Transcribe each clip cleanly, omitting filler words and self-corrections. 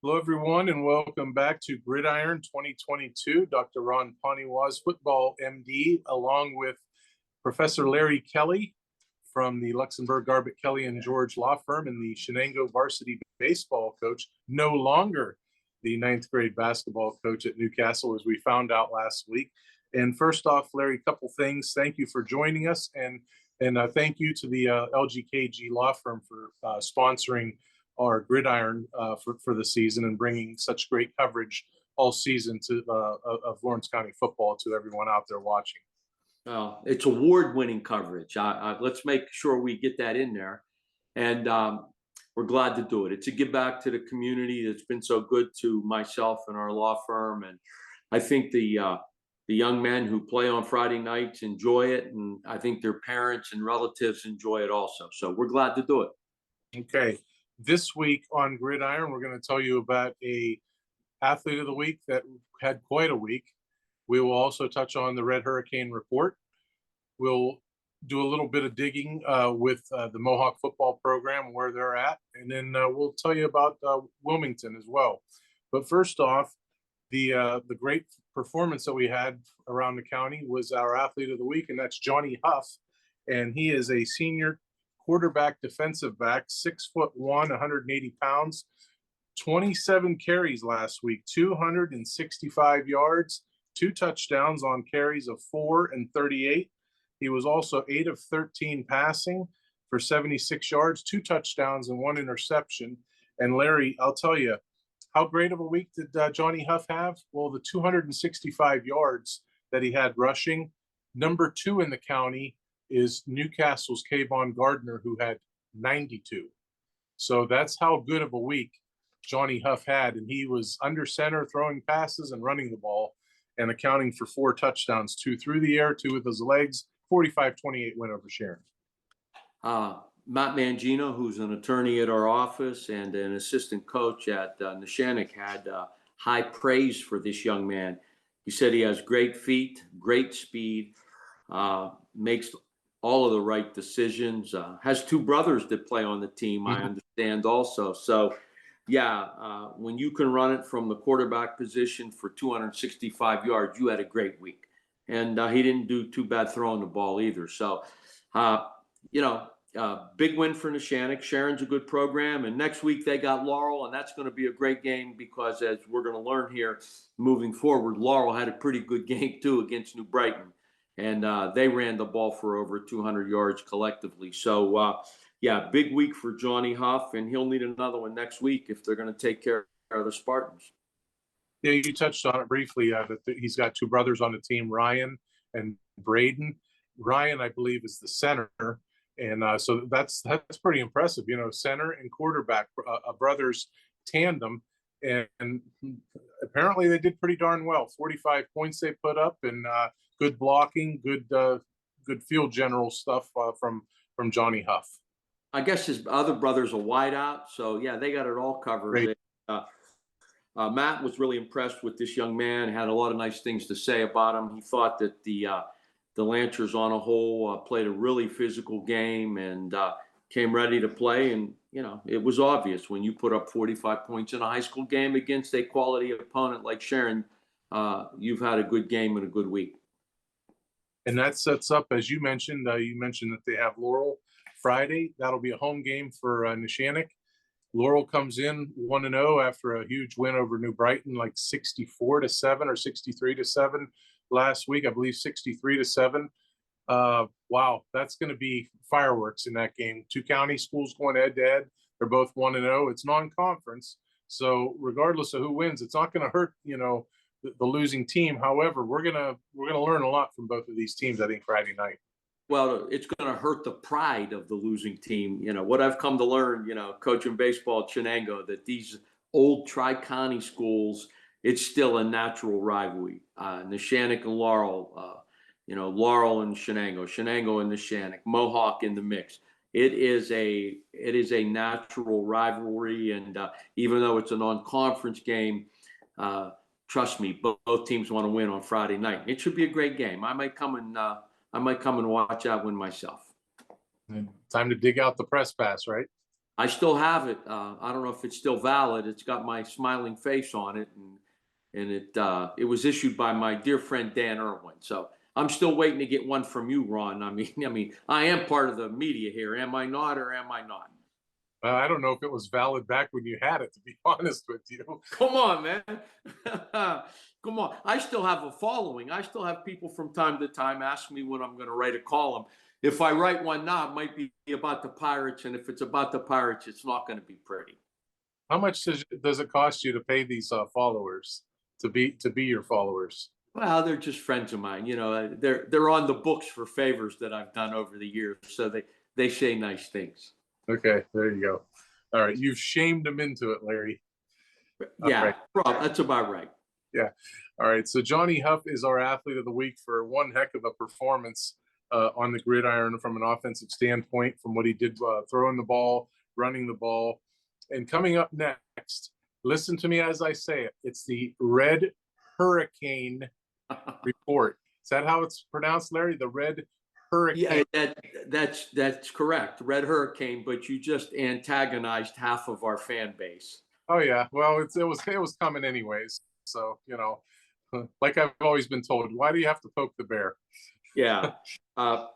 Hello, everyone, and welcome back to Gridiron 2022. Dr. Ron Poniewasz, football MD, along with Professor Larry Kelly from the Luxembourg, Garbett, Kelly, and George law firm, and the Shenango varsity baseball coach, no longer the ninth grade basketball coach at Newcastle, as we found out last week. And first off, Larry, a couple things. Thank you for joining us, and thank you to the LGKG law firm for sponsoring our Gridiron for the season and bringing such great coverage all season to of Lawrence County football to everyone out there watching. It's award-winning coverage. Let's make sure we get that in there, and we're glad to do it. It's a give back to the community that's been so good to myself and our law firm, and I think the young men who play on Friday nights enjoy it, and I think their parents and relatives enjoy it also. So we're glad to do it. Okay. This week on Gridiron, we're going to tell you about a athlete of the week that had quite a week. We will also touch on the Red Hurricane report. We'll do a little bit of digging with the Mohawk football program, where they're at, and then we'll tell you about Wilmington as well. But first off, the great performance that we had around the county was our athlete of the week, and that's Jonny Huff, and he is a senior quarterback, defensive back, 6'1", 180 pounds, 27 carries last week, 265 yards, 2 touchdowns on carries of 4 and 38. He was also 8 of 13 passing for 76 yards, 2 touchdowns and 1 interception. And Larry, I'll tell you, how great of a week did Jonny Huff have? Well, the 265 yards that he had rushing, number 2 in the county is Newcastle's Kayvon Gardner, who had 92. So that's how good of a week Jonny Huff had. And he was under center, throwing passes and running the ball, and accounting for 4 touchdowns, 2 through the air, 2 with his legs. 45-28 win over Sharon. Matt Mangino, who's an attorney at our office and an assistant coach at Neshannock, had high praise for this young man. He said he has great feet, great speed, makes all of the right decisions, has 2 brothers that play on the team, I understand also. So, yeah, when you can run it from the quarterback position for 265 yards, you had a great week. And he didn't do too bad throwing the ball either. So, big win for Neshannock. Sharon's a good program. And next week they got Laurel, and that's going to be a great game because, as we're going to learn here moving forward, Laurel had a pretty good game too against New Brighton. And they ran the ball for over 200 yards collectively. So, big week for Jonny Huff, and he'll need another one next week if they're going to take care of the Spartans. Yeah, you touched on it briefly. That he's got 2 brothers on the team, Ryan and Braden. Ryan, I believe, is the center, and so that's pretty impressive. You know, center and quarterback, a brothers tandem, and apparently they did pretty darn well. 45 points they put up, and good blocking, good field general stuff from Jonny Huff. I guess his other brother's a wideout, so yeah, they got it all covered. Matt was really impressed with this young man, had a lot of nice things to say about him. He thought that the Lancers on a whole played a really physical game and came ready to play. And, it was obvious when you put up 45 points in a high school game against a quality opponent like Sharon, you've had a good game and a good week. And that sets up, as you mentioned that they have Laurel Friday. That'll be a home game for Neshannock. Laurel comes in 1-0 after a huge win over New Brighton, like 64-7 or 63-7 last week. I believe 63-7. Wow, that's going to be fireworks in that game. 2 county schools going head to head. They're both 1-0. It's non-conference, so regardless of who wins, it's not going to hurt the losing team. However, we're gonna learn a lot from both of these teams, I think, Friday night. Well, it's going to hurt the pride of the losing team. What I've come to learn, coaching baseball at Shenango, that these old Tri-County schools, it's still a natural rivalry. Neshannock and Laurel, Laurel and Shenango, Shenango and Neshannock, Mohawk in the mix. It is a natural rivalry, and even though it's a non-conference game, trust me, both teams want to win on Friday night. It should be a great game. I might come and watch that one myself. Time to dig out the press pass, right? I still have it. I don't know if it's still valid. It's got my smiling face on it, and it was issued by my dear friend Dan Irwin. So I'm still waiting to get one from you, Ron. I mean, I am part of the media here. Am I not, or am I not? I don't know if it was valid back when you had it, to be honest with you. Come on, man. Come on. I still have a following. I still have people from time to time ask me when I'm going to write a column. If I write one now, it might be about the Pirates. And if it's about the Pirates, it's not going to be pretty. How much does it cost you to pay these followers to be your followers? Well, they're just friends of mine. You know, they're on the books for favors that I've done over the years. So they say nice things. Okay, there you go. All right, you've shamed them into it, Larry. Yeah, right. That's about right. Yeah. All right. So Jonny Huff is our athlete of the week for one heck of a performance on the gridiron from an offensive standpoint, from what he did throwing the ball, running the ball. And coming up next, listen to me as I say it. It's the Red Hurricane report. Is that how it's pronounced, Larry? The Red Hurricane. Yeah, that's correct. Red Hurricane, but you just antagonized half of our fan base. Oh yeah. Well, it was coming anyways. So, you know, like I've always been told, why do you have to poke the bear? Yeah.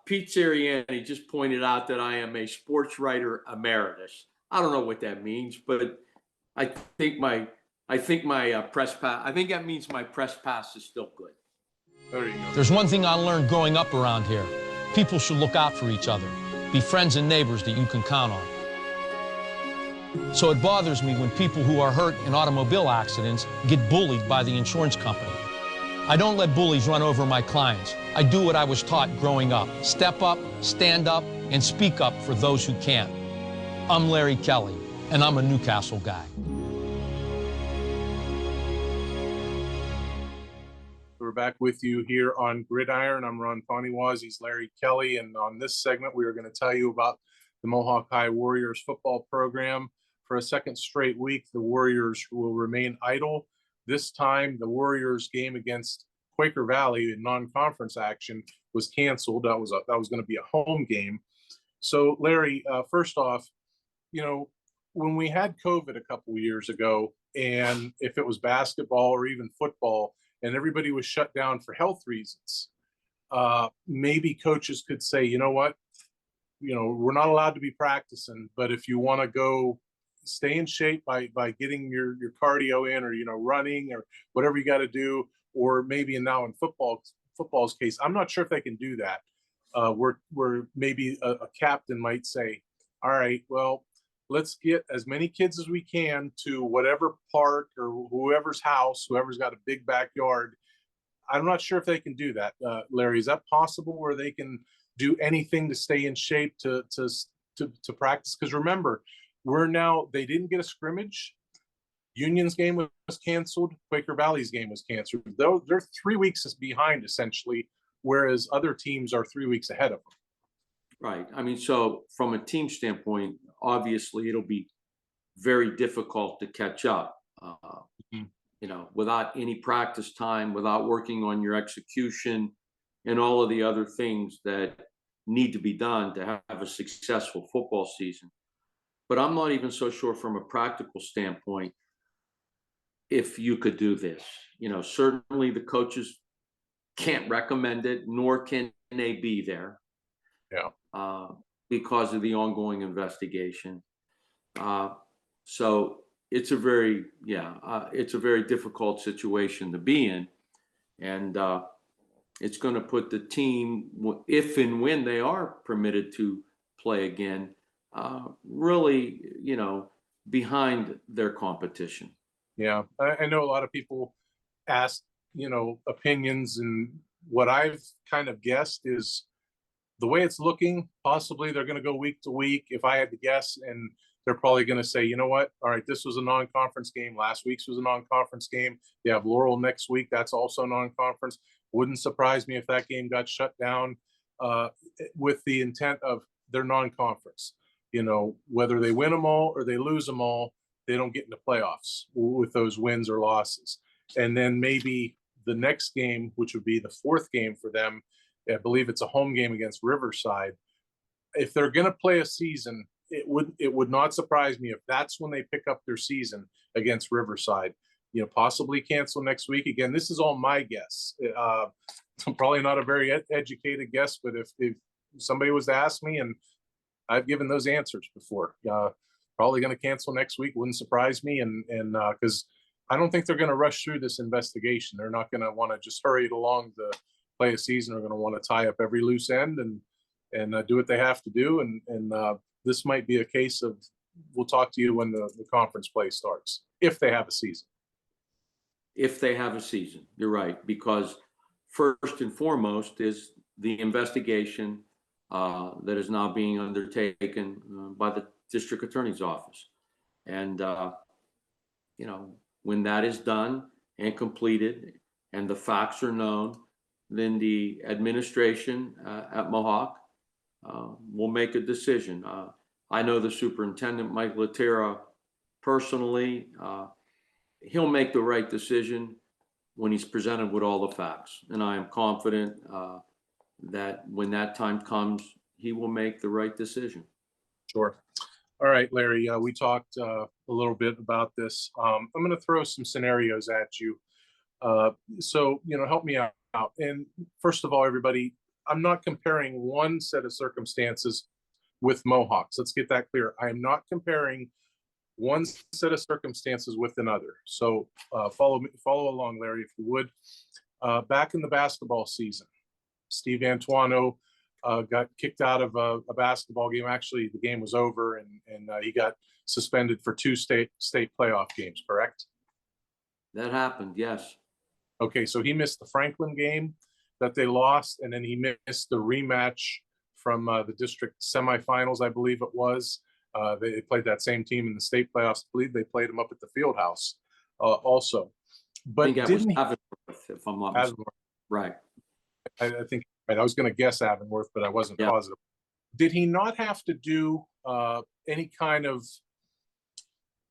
Pete Sirianni just pointed out that I am a sports writer emeritus. I don't know what that means, but I think my press pass. I think that means my press pass is still good. There you go. There's one thing I learned growing up around here. People should look out for each other. Be friends and neighbors that you can count on. So it bothers me when people who are hurt in automobile accidents get bullied by the insurance company. I don't let bullies run over my clients. I do what I was taught growing up. Step up, stand up, and speak up for those who can't. I'm Larry Kelly, and I'm a Newcastle guy. We're back with you here on Gridiron. I'm Ron Poniewasz. He's Larry Kelly. And on this segment, we are going to tell you about the Mohawk High Warriors football program. For a second straight week, the Warriors will remain idle. This time, the Warriors game against Quaker Valley in non-conference action was canceled. That was going to be a home game. So, Larry, first off, you know, when we had COVID a couple of years ago, and if it was basketball or even football, and everybody was shut down for health reasons, maybe coaches could say, you know what, we're not allowed to be practicing, but if you want to go stay in shape by getting your cardio in, or running, or whatever you got to do, or maybe now in football's case, I'm not sure if they can do that. Where maybe a captain might say, all right, well, let's get as many kids as we can to whatever park or whoever's house, whoever's got a big backyard. I'm not sure if they can do that. Larry, is that possible, where they can do anything to stay in shape to practice? Because remember, they didn't get a scrimmage. Union's game was canceled. Quaker Valley's game was canceled. They're 3 weeks behind essentially, whereas other teams are 3 weeks ahead of them. Right. I mean, so from a team standpoint, obviously it'll be very difficult to catch up, without any practice time, without working on your execution and all of the other things that need to be done to have a successful football season. But I'm not even so sure from a practical standpoint if you could do this. Certainly the coaches can't recommend it, nor can they be there. Yeah. Because of the ongoing investigation. So it's a very difficult situation to be in. And it's going to put the team, if and when they are permitted to play again, really, behind their competition. Yeah. I know a lot of people ask, opinions, and what I've kind of guessed is, the way it's looking, possibly they're going to go week to week, if I had to guess, and they're probably going to say, you know what, all right, this was a non-conference game. Last week's was a non-conference game. You have Laurel next week. That's also non-conference. Wouldn't surprise me if that game got shut down with the intent of their non-conference. Whether they win them all or they lose them all, they don't get into playoffs with those wins or losses. And then maybe the next game, which would be the fourth game for them, I believe it's a home game against Riverside. If they're going to play a season, it would not surprise me if that's when they pick up their season against Riverside. Possibly cancel next week. Again, this is all my guess. Probably not a very educated guess, but if somebody was to ask me, and I've given those answers before, probably going to cancel next week. Wouldn't surprise me. And because I don't think they're going to rush through this investigation. They're not going to want to just hurry it along to play a season. They're going to want to tie up every loose end and do what they have to do. And this might be a case of, we'll talk to you when the conference play starts, if they have a season. If they have a season, you're right, because first and foremost is the investigation that is now being undertaken by the district attorney's office. And, when that is done and completed and the facts are known, then the administration at Mohawk will make a decision. I know the superintendent, Mike Latera, personally. He'll make the right decision when he's presented with all the facts. And I am confident that when that time comes, he will make the right decision. Sure. All right, Larry, we talked a little bit about this. I'm going to throw some scenarios at you. So, help me out. And first of all, everybody, I'm not comparing one set of circumstances with Mohawks. Let's get that clear. I am not comparing one set of circumstances with another. So follow along, Larry, if you would. Back in the basketball season, Steve Antuano got kicked out of a basketball game. Actually, the game was over, and he got suspended for 2 state playoff games, correct? That happened, yes. Okay, so he missed the Franklin game that they lost, and then he missed the rematch from the district semifinals, I believe it was. They played that same team in the state playoffs. I believe they played them up at the field house also. But I think that was Avonworth, if I'm not mistaken. Right. I think right. I was going to guess Avonworth, but I wasn't positive. Did he not have to do any kind of,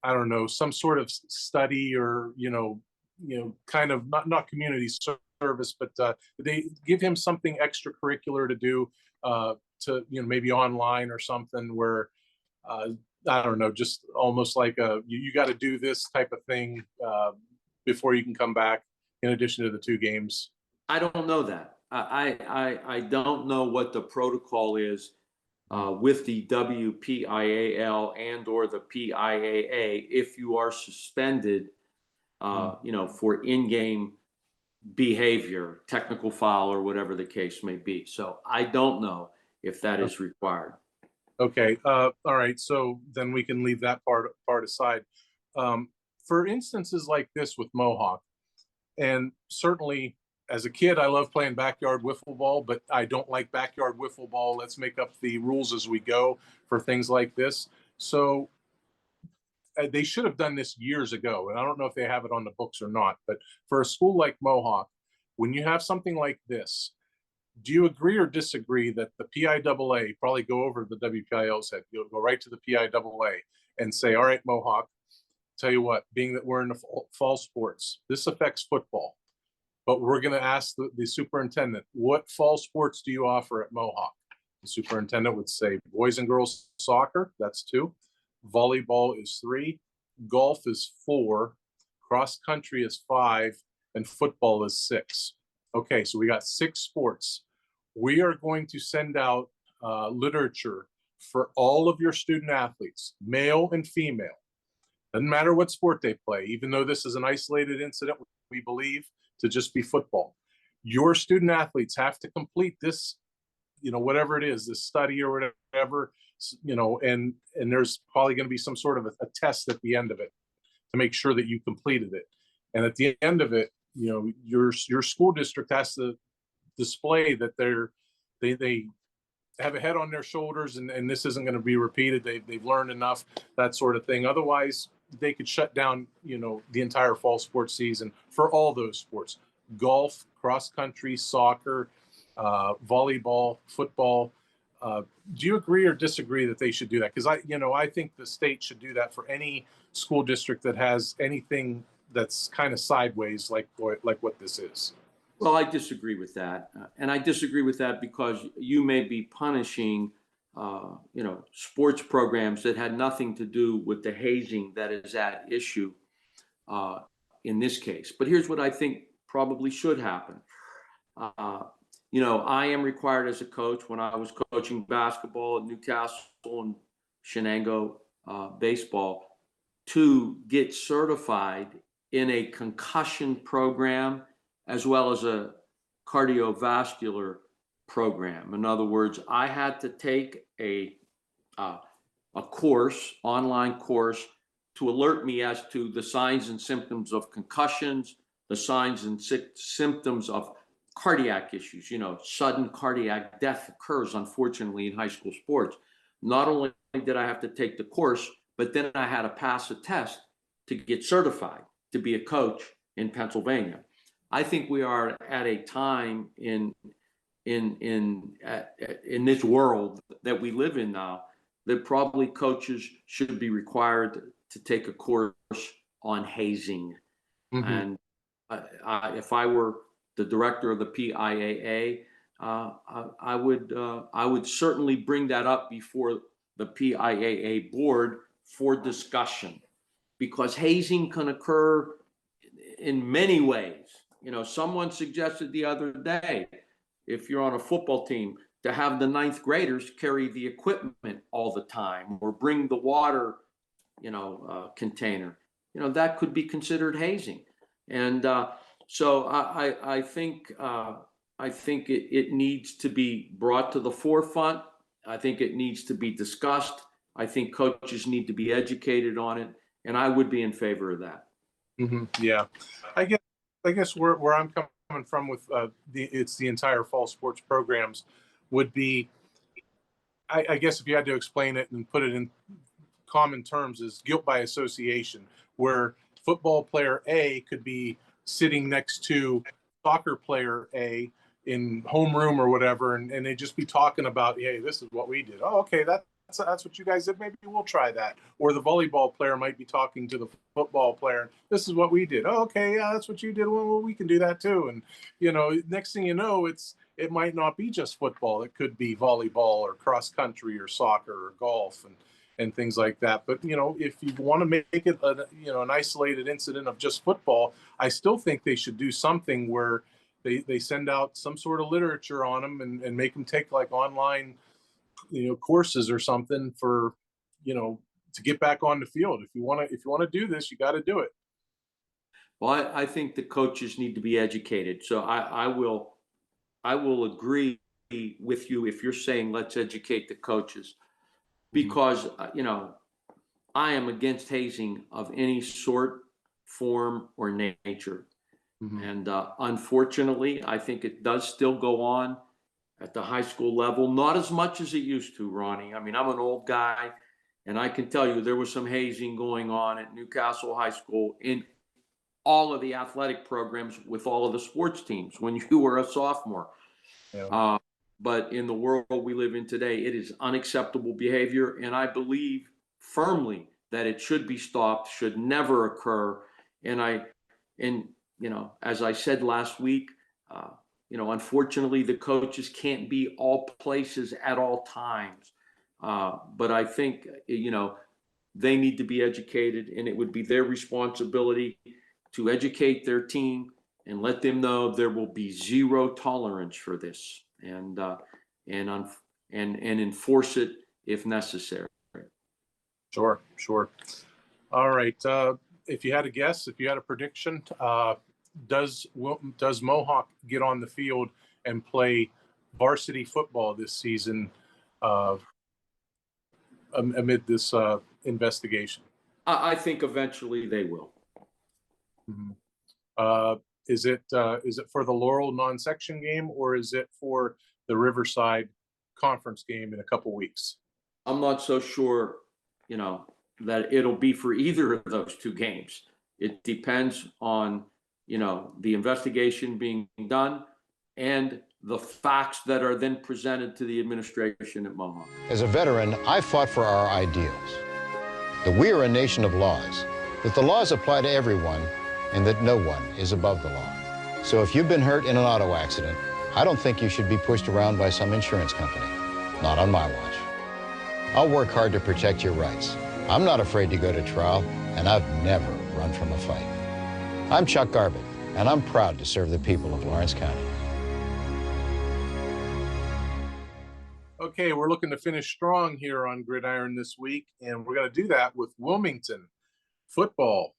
I don't know, some sort of study or, kind of not community service, but they give him something extracurricular to do to, maybe online or something where, I don't know, just almost like you got to do this type of thing before you can come back in addition to the 2 games? I don't know that. I don't know what the protocol is with the WPIAL and or the PIAA if you are suspended, for in-game behavior, technical foul, or whatever the case may be. So I don't know if that is required. Okay. All right. So then we can leave that part aside. For instances like this with Mohawk, and certainly as a kid, I love playing backyard wiffle ball, but I don't like backyard wiffle ball. Let's make up the rules as we go for things like this. So they should have done this years ago. And I don't know if they have it on the books or not, but for a school like Mohawk, when you have something like this, do you agree or disagree that the PIAA, probably go over the WPIL's head, you'll go right to the PIAA and say, all right, Mohawk, tell you what, being that we're in the fall sports, this affects football, but we're going to ask the superintendent, what fall sports do you offer at Mohawk? The superintendent would say boys and girls soccer, that's 2. Volleyball is 3. Golf is 4. Cross country is 5. And football is 6. Okay, so we got 6 sports. We are going to send out literature for all of your student athletes, male and female. Doesn't matter what sport they play, even though this is an isolated incident, we believe, to just be football. Your student athletes have to complete this, whatever it is, this study or whatever, and there's probably going to be some sort of a test at the end of it to make sure that you completed it. And at the end of it, your school district has to display that they have a head on their shoulders and this isn't going to be repeated. They've learned enough, that sort of thing. Otherwise, they could shut down, the entire fall sports season for all those sports: golf, cross country, soccer, volleyball, football. Do you agree or disagree that they should do that? Because I think the state should do that for any school district that has anything that's kind of sideways like what this is. Well, I disagree with that. And I disagree with that because you may be punishing sports programs that had nothing to do with the hazing that is at issue in this case. But here's what I think probably should happen. I am required as a coach, when I was coaching basketball at Newcastle and Shenango baseball, to get certified in a concussion program as well as a cardiovascular program. In other words, I had to take a course, online course, to alert me as to the signs and symptoms of concussions, the signs and symptoms of cardiac issues. Sudden cardiac death occurs, unfortunately, in high school sports. Not only did I have to take the course, but then I had to pass a test to get certified to be a coach in Pennsylvania. I think we are at a time in this world that we live in now that probably coaches should be required to take a course on hazing. Mm-hmm. And if I were the director of the PIAA, I would certainly bring that up before the PIAA board for discussion, because hazing can occur in many ways. Someone suggested the other day, if you're on a football team, to have the ninth graders carry the equipment all the time, or bring the water, container. That could be considered hazing. And so I think it needs to be brought to the forefront. I think it needs to be discussed. I think coaches need to be educated on it, and I would be in favor of that. Mm-hmm. Yeah, I guess where I'm coming from with the entire fall sports programs would be, I guess if you had to explain it and put it in common terms, is guilt by association, where football player A could be sitting next to soccer player A in homeroom or whatever, and they just be talking about, hey, this is what we did. Oh, okay, that's what you guys did. Maybe we'll try that. Or the volleyball player might be talking to the football player. This is what we did. Oh, okay, yeah, that's what you did. Well, we can do that too. And next thing you know, it might not be just football. It could be volleyball or cross country or soccer or golf and things like that. But if you want to make it an isolated incident of just football, I still think they should do something where they send out some sort of literature on them and make them take like online courses or something for to get back on the field. If you want to do this, you got to do it. Well, I think the coaches need to be educated. So I will agree with you if you're saying let's educate the coaches, because I am against hazing of any sort, form, or nature. Mm-hmm. And unfortunately, I think it does still go on at the high school level, not as much as it used to, Ronnie. I mean, I'm an old guy, and I can tell you there was some hazing going on at Newcastle High School in all of the athletic programs with all of the sports teams when you were a sophomore. Yeah. But in the world we live in today, it is unacceptable behavior, and I believe firmly that it should be stopped, should never occur. And as I said last week, unfortunately, the coaches can't be all places at all times. But I think, they need to be educated, and it would be their responsibility to educate their team and let them know there will be zero tolerance for this, and enforce it if necessary. Sure. All right. If you had a guess, if you had a prediction, does Mohawk get on the field and play varsity football this season amid this investigation? I think eventually they will. Mm-hmm. Is it for the Laurel non-section game, or is it for the Riverside conference game in a couple weeks? I'm not so sure, that it'll be for either of those two games. It depends on, the investigation being done and the facts that are then presented to the administration at Mohawk. As a veteran, I fought for our ideals, that we are a nation of laws, that the laws apply to everyone, and that no one is above the law. So if you've been hurt in an auto accident, I don't think you should be pushed around by some insurance company. Not on my watch. I'll work hard to protect your rights. I'm not afraid to go to trial, and I've never run from a fight. I'm Chuck Garbett, and I'm proud to serve the people of Lawrence County. Okay, we're looking to finish strong here on Gridiron this week, and we're going to do that with Wilmington football.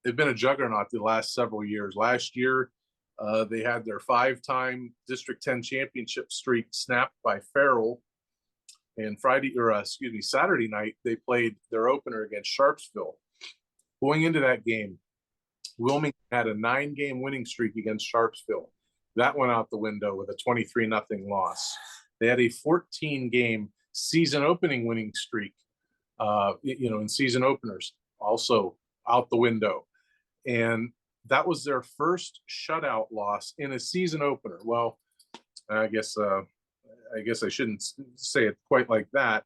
They've been a juggernaut the last several years. Last year, they had their 5-time District 10 championship streak snapped by Farrell. And Saturday night, they played their opener against Sharpsville. Going into that game, Wilmington had a 9-game winning streak against Sharpsville. That went out the window with a 23-0 loss. They had a 14-game season opening winning streak, in season openers, also out the window. And that was their first shutout loss in a season opener. Well, I guess I shouldn't say it quite like that.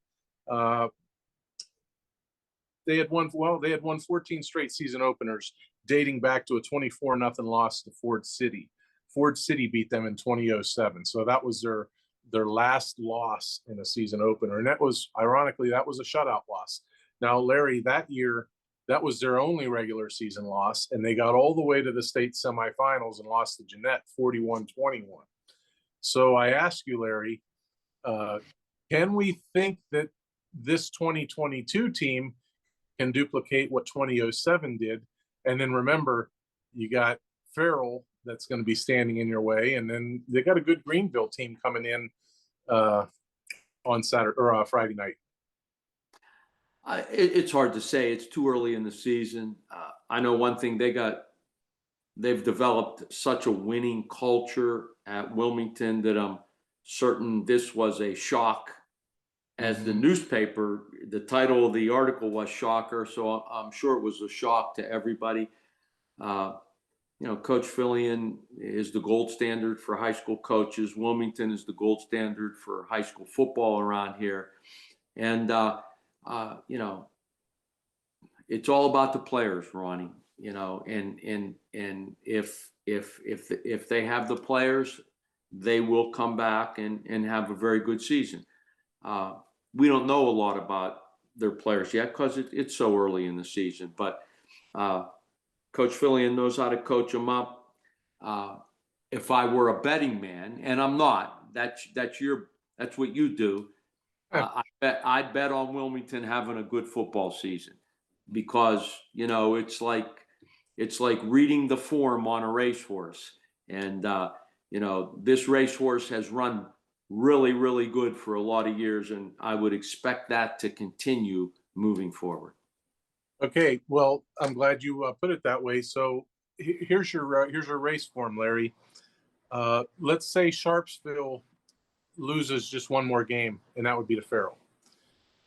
They had won 14 straight season openers dating back to a 24-0 loss to Ford City. Ford City beat them in 2007. So that was their last loss in a season opener. And that was, ironically, that was a shutout loss. Now, Larry, that year, that was their only regular season loss, and they got all the way to the state semifinals and lost to Jeanette 41-21. So I ask you, Larry, can we think that this 2022 team can duplicate what 2007 did? And then remember, you got Farrell that's going to be standing in your way, and then they got a good Greenville team coming in on Saturday or Friday night. It's hard to say. It's too early in the season. I know one thing, they've developed such a winning culture at Wilmington that I'm certain this was a shock. As the newspaper, the title of the article was Shocker, so I'm sure it was a shock to everybody. Coach Fillion is the gold standard for high school coaches. Wilmington is the gold standard for high school football around here. And, it's all about the players, Ronnie, and if they have the players, they will come back and have a very good season. We don't know a lot about their players yet because it's so early in the season, but Coach Fillion knows how to coach them up. If I were a betting man, and I'm not, that's what you do. I'd bet on Wilmington having a good football season because, it's like reading the form on a racehorse. And, this racehorse has run really, really good for a lot of years, and I would expect that to continue moving forward. Okay, well, I'm glad you put it that way. So here's your race form, Larry. Let's say Sharpsville loses just one more game, and that would be to Farrell.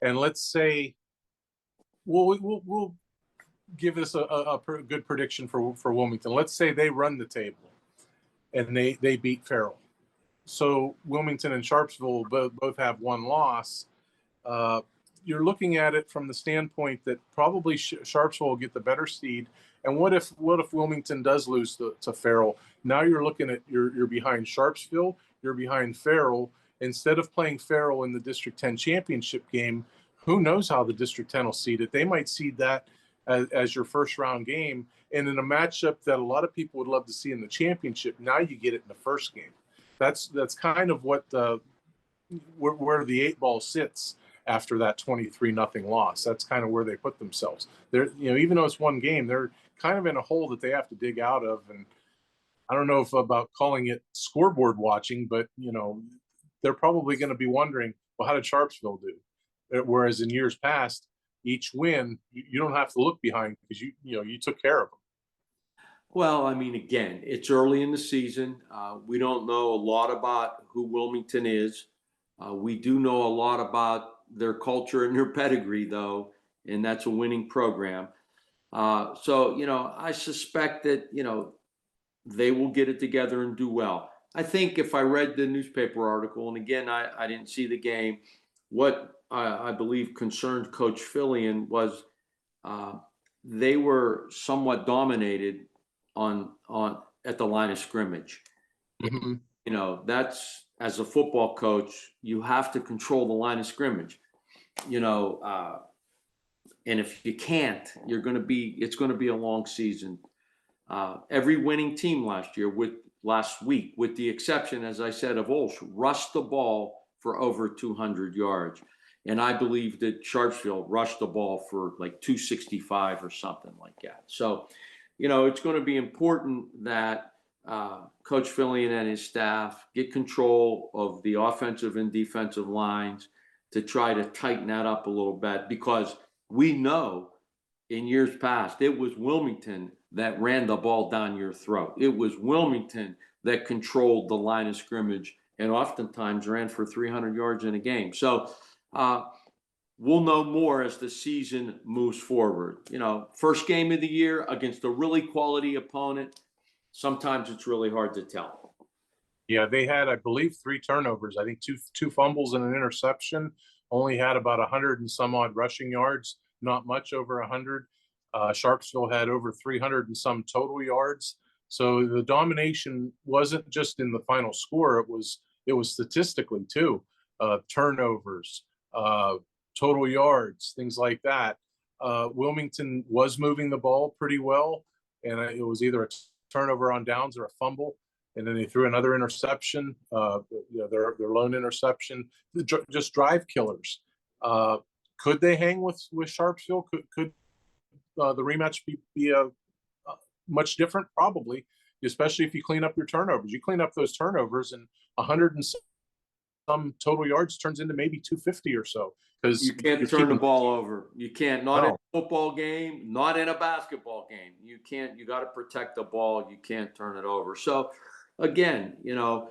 And let's say we'll give this a good prediction for Wilmington. Let's say they run the table and they beat Farrell. So Wilmington and Sharpsville both have one loss. You're looking at it from the standpoint that probably Sharpsville will get the better seed. And what if Wilmington does lose to Farrell? Now you're looking at you're behind Sharpsville, you're behind Farrell. Instead of playing Farrell in the District 10 championship game, who knows how the District 10 will seed it? They might seed that as your first round game. And in a matchup that a lot of people would love to see in the championship, now you get it in the first game. That's kind of what where the 8-ball sits after that 23-0 loss. That's kind of where they put themselves. They're, even though it's one game, they're kind of in a hole that they have to dig out of. And I don't know about calling it scoreboard watching, but they're probably going to be wondering, well, how did Sharpsville do? Whereas in years past, each win, you don't have to look behind because you took care of them. Well, I mean, again, it's early in the season. We don't know a lot about who Wilmington is. We do know a lot about their culture and their pedigree, though, and that's a winning program. So, I suspect that, they will get it together and do well. I think if I read the newspaper article, and again, I didn't see the game, what I believe concerned Coach Fillion was they were somewhat dominated at the line of scrimmage. Mm-hmm. That's, as a football coach, you have to control the line of scrimmage. you know, and if you can't, it's going to be a long season. Every winning team last week, with the exception, as I said, of Olsh, rushed the ball for over 200 yards. And I believe that Sharpsville rushed the ball for like 265 or something like that. So, you know, it's going to be important that Coach Fillion and his staff get control of the offensive and defensive lines to try to tighten that up a little bit, because we know in years past, it was Wilmington that ran the ball down your throat. It was Wilmington that controlled the line of scrimmage and oftentimes ran for 300 yards in a game. So we'll know more as the season moves forward. You know, first game of the year against a really quality opponent, sometimes it's really hard to tell. Yeah, they had, I believe, 3 turnovers. I think two fumbles and an interception. Only had about 100 and some odd rushing yards, not much over 100. Sharpsville had over 300 and some total yards. So the domination wasn't just in the final score; it was statistically too. Turnovers, total yards, things like that. Wilmington was moving the ball pretty well, and it was either a turnover on downs or a fumble. And then they threw another interception, their lone interception, just drive killers. Could they hang with Sharpsville? Could the rematch be much different? Probably, especially if you clean up your turnovers. You clean up those turnovers, and 100 and some total yards turns into maybe 250 or so. Because you can't turn the ball over. You can't, not in a football game, not in a basketball game. You can't. You got to protect the ball. You can't turn it over. So, again, you know,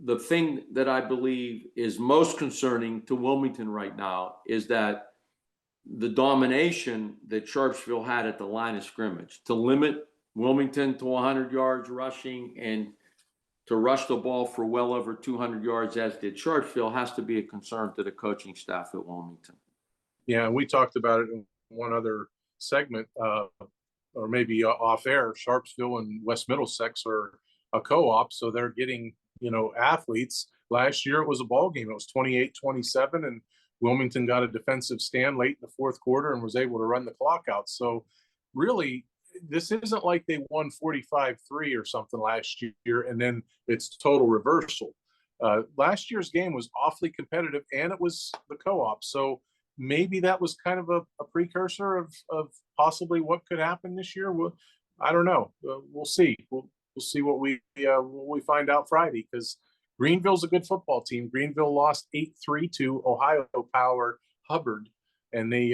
the thing that I believe is most concerning to Wilmington right now is that the domination that Sharpsville had at the line of scrimmage to limit Wilmington to 100 yards rushing and to rush the ball for well over 200 yards, as did Sharpsville, has to be a concern to the coaching staff at Wilmington. Yeah, and we talked about it in one other segment, or maybe off air. Sharpsville and West Middlesex are a co-op, so they're getting, you know, athletes. Last year it was a ball game. It was 28-27, and Wilmington got a defensive stand late in the fourth quarter and was able to run the clock out. So really, this isn't like they won 45-3 or something last year and then it's total reversal. Last year's game was awfully competitive, and it was the co-op. So maybe that was kind of a precursor of possibly what could happen this year. I don't know. We'll see. We'll see what we find out Friday, because Greenville's a good football team. Greenville lost 8-3 to Ohio Power Hubbard, and they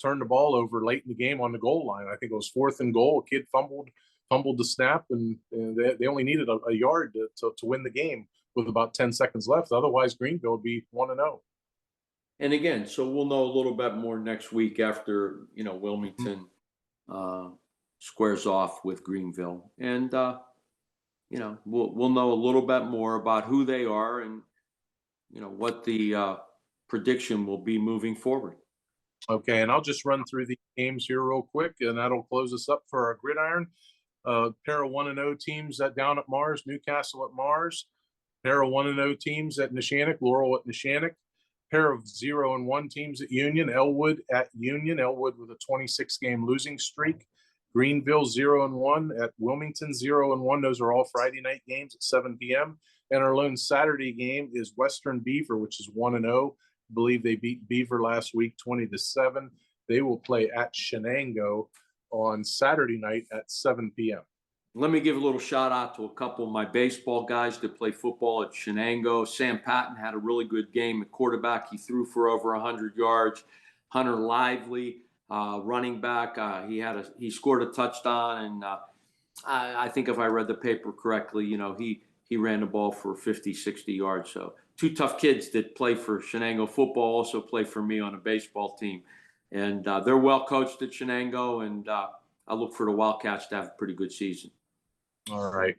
turned the ball over late in the game on the goal line. I think it was 4th and goal. A kid fumbled the snap, and they only needed a yard to win the game with about 10 seconds left. Otherwise, Greenville would be 1-0. And again, so we'll know a little bit more next week after, you know, Wilmington squares off with Greenville, and you know, we'll know a little bit more about who they are and, you know, what the prediction will be moving forward. Okay, and I'll just run through the games here real quick, and that'll close us up for our Gridiron. Pair of 1-0 teams down at Mars, Newcastle at Mars. Pair of 1-0 teams at Neshannock, Laurel at Neshannock. Pair of 0-1 teams at Union, Elwood at Union, Elwood with a 26-game losing streak. Greenville 0-1 at Wilmington 0-1. Those are all Friday night games at 7 p.m. And our lone Saturday game is Western Beaver, which is 1-0. I believe they beat Beaver last week 20-7. They will play at Shenango on Saturday night at 7 p.m. Let me give a little shout out to a couple of my baseball guys that play football at Shenango. Sam Patton had a really good game at quarterback. He threw for over 100 yards. Hunter Lively, running back, he scored a touchdown, and I think if I read the paper correctly, you know, he ran the ball for 50, 60 yards. So 2 tough kids that play for Shenango football also play for me on a baseball team, and they're well coached at Shenango, and I look for the Wildcats to have a pretty good season. All right.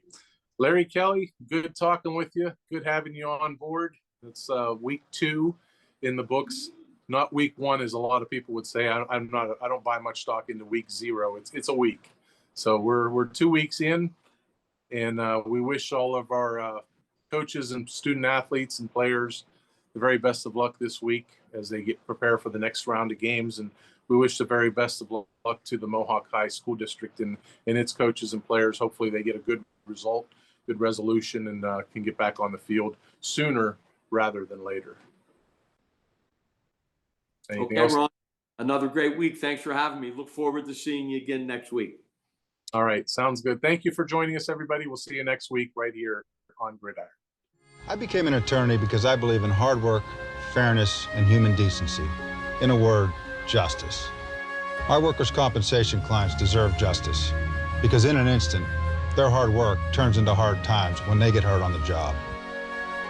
Larry Kelly, good talking with you. Good having you on board. It's week 2 in the books. Not week 1, as a lot of people would say. I don't buy much stock into week 0. It's a week. So we're 2 weeks in, and we wish all of our coaches and student athletes and players the very best of luck this week. as they prepare for the next round of games. And we wish the very best of luck to the Mohawk High School District and its coaches and players. Hopefully they get a good result, good resolution, and can get back on the field sooner rather than later. Anything else? Ron, another great week. Thanks for having me. Look forward to seeing you again next week. All right, sounds good. Thank you for joining us, everybody. We'll see you next week right here on Gridiron. I became an attorney because I believe in hard work, fairness, and human decency. In a word, justice. Our workers' compensation clients deserve justice because in an instant, their hard work turns into hard times when they get hurt on the job.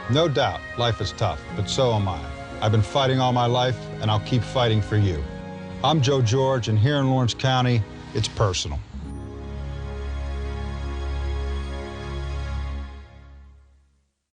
No doubt, life is tough, but so am I. I've been fighting all my life, and I'll keep fighting for you. I'm Joe George, and here in Lawrence County, it's personal.